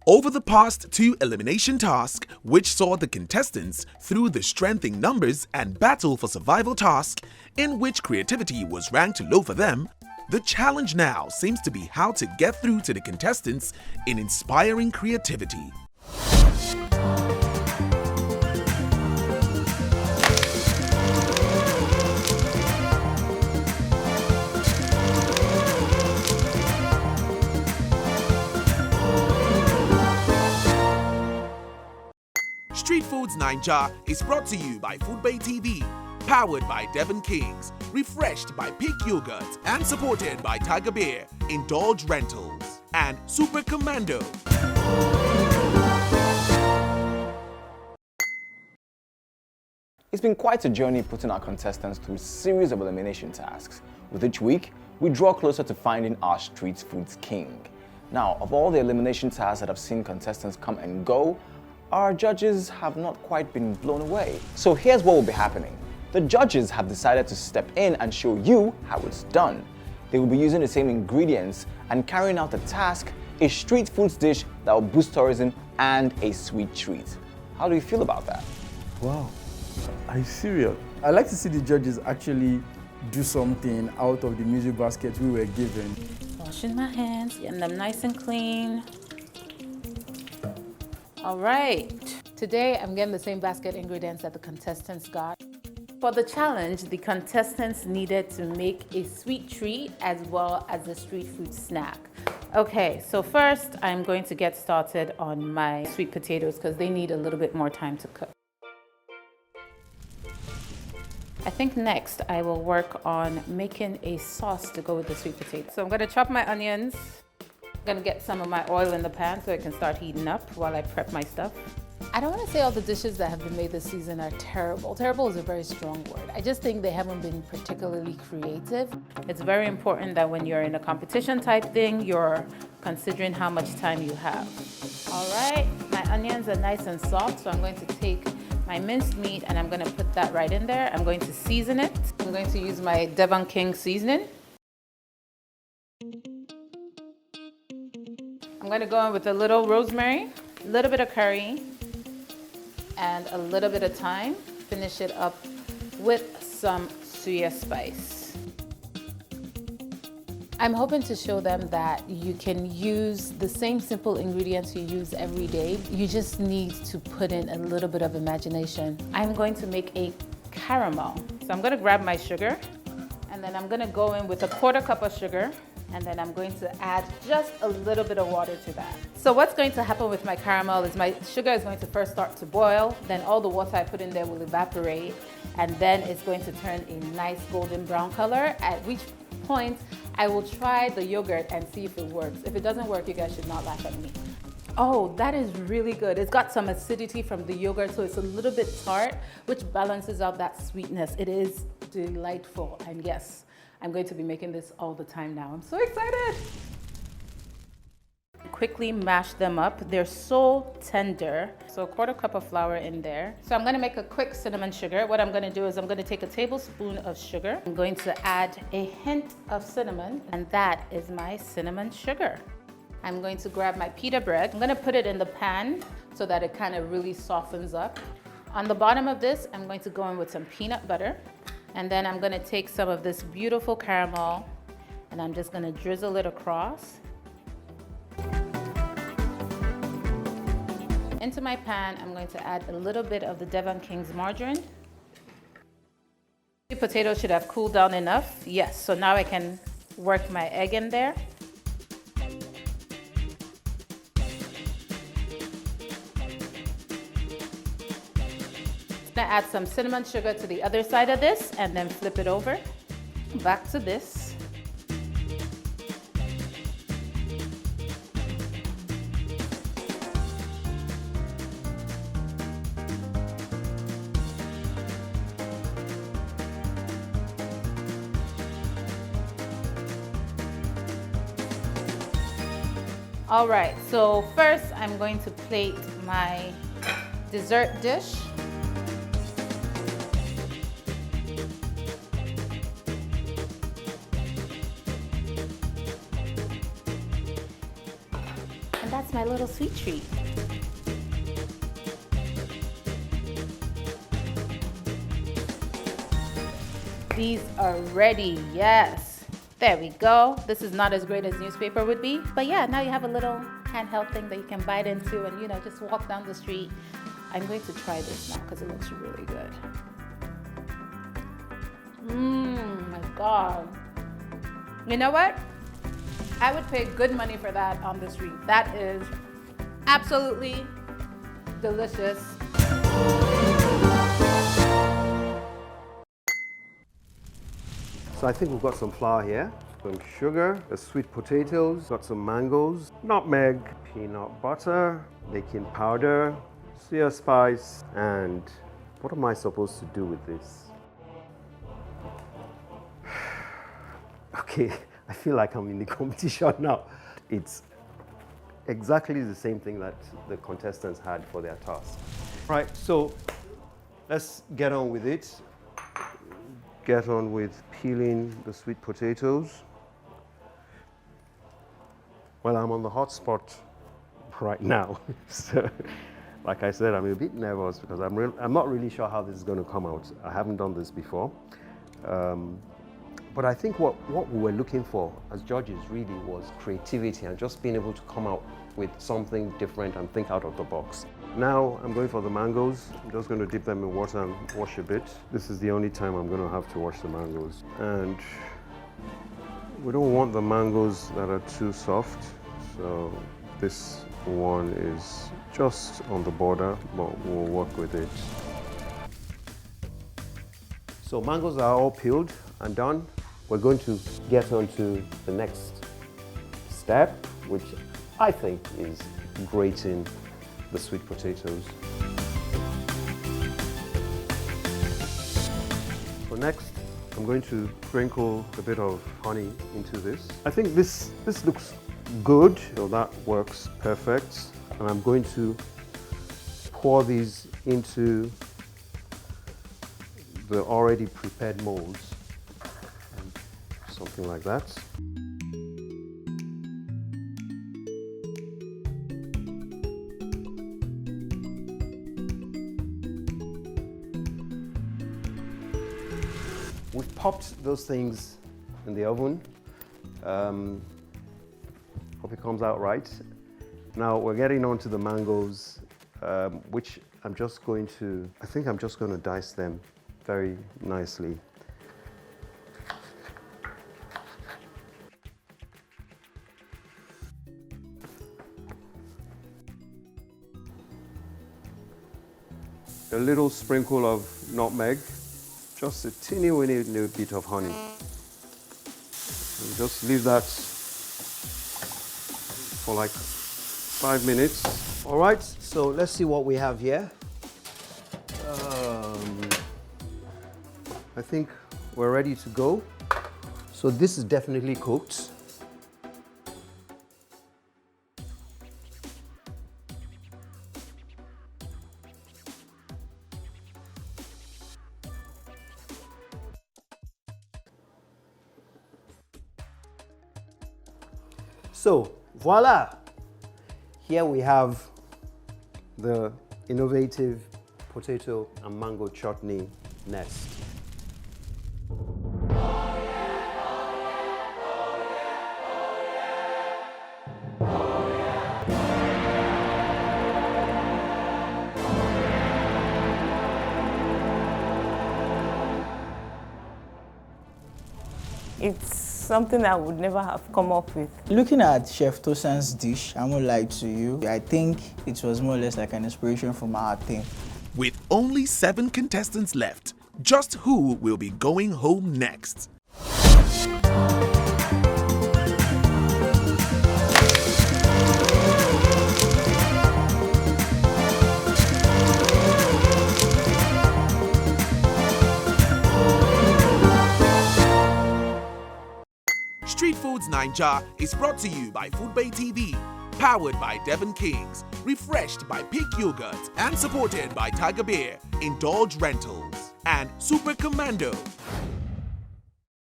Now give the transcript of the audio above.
Over the past two elimination tasks, which saw the contestants through the strength in numbers and battle for survival task, in which creativity was ranked low for them, the challenge now seems to be how to get through to the contestants in inspiring creativity. Street Foodz Naija is brought to you by Foodz TV, powered by Devon Kings, refreshed by Pig Yogurt, and supported by Tiger Beer, Indulge Rentals, and Super Commando. It's been quite a journey putting our contestants through a series of elimination tasks. With each week, we draw closer to finding our street food's king. Now, of all the elimination tasks that have seen contestants come and go, our judges have not quite been blown away. So here's what will be happening. The judges have decided to step in and show you how it's done. They will be using the same ingredients and carrying out the task, a street foods dish that will boost tourism and a sweet treat. How do you feel about that? Wow, are you serious? I like to see the judges actually do something out of the music basket we were given. Washing my hands, getting them nice and clean. All right, today I'm getting the same basket ingredients that the contestants got. For the challenge, the contestants needed to make a sweet treat as well as a street food snack. Okay, so first I'm going to get started on my sweet potatoes because they need a little bit more time to cook. I think next I will work on making a sauce to go with the sweet potato. So I'm gonna chop my onions. I'm gonna get some of my oil in the pan so it can start heating up while I prep my stuff. I don't want to say all the dishes that have been made this season are terrible. Terrible is a very strong word. I just think they haven't been particularly creative. It's very important that when you're in a competition type thing, you're considering how much time you have. All right, my onions are nice and soft, so I'm going to take my minced meat and I'm going to put that right in there. I'm going to season it. I'm going to use my Devon King seasoning. I'm going to go in with a little rosemary, a little bit of curry, and a little bit of thyme. Finish it up with some suya spice. I'm hoping to show them that you can use the same simple ingredients you use every day. You just need to put in a little bit of imagination. I'm going to make a caramel. So I'm going to grab my sugar, and then I'm going to go in with a 1/4 cup of sugar. And then I'm going to add just a little bit of water to that. So what's going to happen with my caramel is my sugar is going to first start to boil, then all the water I put in there will evaporate, and then it's going to turn a nice golden brown color, at which point I will try the yogurt and see if it works. If it doesn't work, you guys should not laugh at me. Oh, that is really good. It's got some acidity from the yogurt, so it's a little bit tart, which balances out that sweetness. It is delightful, and yes, I'm going to be making this all the time now. I'm so excited. Quickly mash them up. They're so tender. So a 1/4 cup of flour in there. So I'm gonna make a quick cinnamon sugar. What I'm gonna do is I'm gonna take a tablespoon of sugar. I'm going to add a hint of cinnamon, and that is my cinnamon sugar. I'm going to grab my pita bread. I'm gonna put it in the pan so that it kind of really softens up. On the bottom of this, I'm going to go in with some peanut butter. And then I'm gonna take some of this beautiful caramel and I'm just gonna drizzle it across. Into my pan, I'm going to add a little bit of the Devon King's margarine. The potato should have cooled down enough. Yes, so now I can work my egg in there. I'm gonna add some cinnamon sugar to the other side of this and then flip it over. Back to this. All right, so first I'm going to plate my dessert dish. And that's my my little sweet treat. These are ready, yes. There we go. This is not as great as newspaper would be, but yeah, now you have a little handheld thing that you can bite into and, just walk down the street. I'm going to try this now because it looks really good. My God. You know what? I would pay good money for that on the street. That is absolutely delicious. So I think we've got some flour here, some sugar, the sweet potatoes, got some mangoes, nutmeg, peanut butter, baking powder, sea spice, and what am I supposed to do with this? Okay, I feel like I'm in the competition now. It's exactly the same thing that the contestants had for their task. Right, so let's get on with it. Get on with peeling the sweet potatoes. Well, I'm on the hot spot right now. So, like I said, I'm a bit nervous because I'm not really sure how this is going to come out. I haven't done this before. But I think what we were looking for as judges really was creativity and just being able to come out with something different and think out of the box. Now I'm going for the mangoes. I'm just going to dip them in water and wash a bit. This is the only time I'm going to have to wash the mangoes. And we don't want the mangoes that are too soft. So this one is just on the border, but we'll work with it. So mangoes are all peeled and done. We're going to get on to the next step, which I think is grating the sweet potatoes. So next, I'm going to sprinkle a bit of honey into this. I think this looks good, so that works perfect. And I'm going to pour these into the already prepared molds. Something like that. We've popped those things in the oven. Hope it comes out right. Now we're getting on to the mangoes, which I think I'm just going to dice them very nicely. A little sprinkle of nutmeg, just a teeny weeny little bit of honey. And just leave that for like 5 minutes. All right, so let's see what we have here. I think we're ready to go. So this is definitely cooked. So, voila! Here we have the innovative potato and mango chutney nest. It's something I would never have come up with. Looking at Chef Tosan's dish, I won't lie to you, I think it was more or less like an inspiration from our team. With only 7 contestants left, just who will be going home next? Street Foodz Naija is brought to you by Foodbay TV, powered by Devon Kings, refreshed by Pig Yogurt, and supported by Tiger Beer, Indulge Rentals, and Super Commando.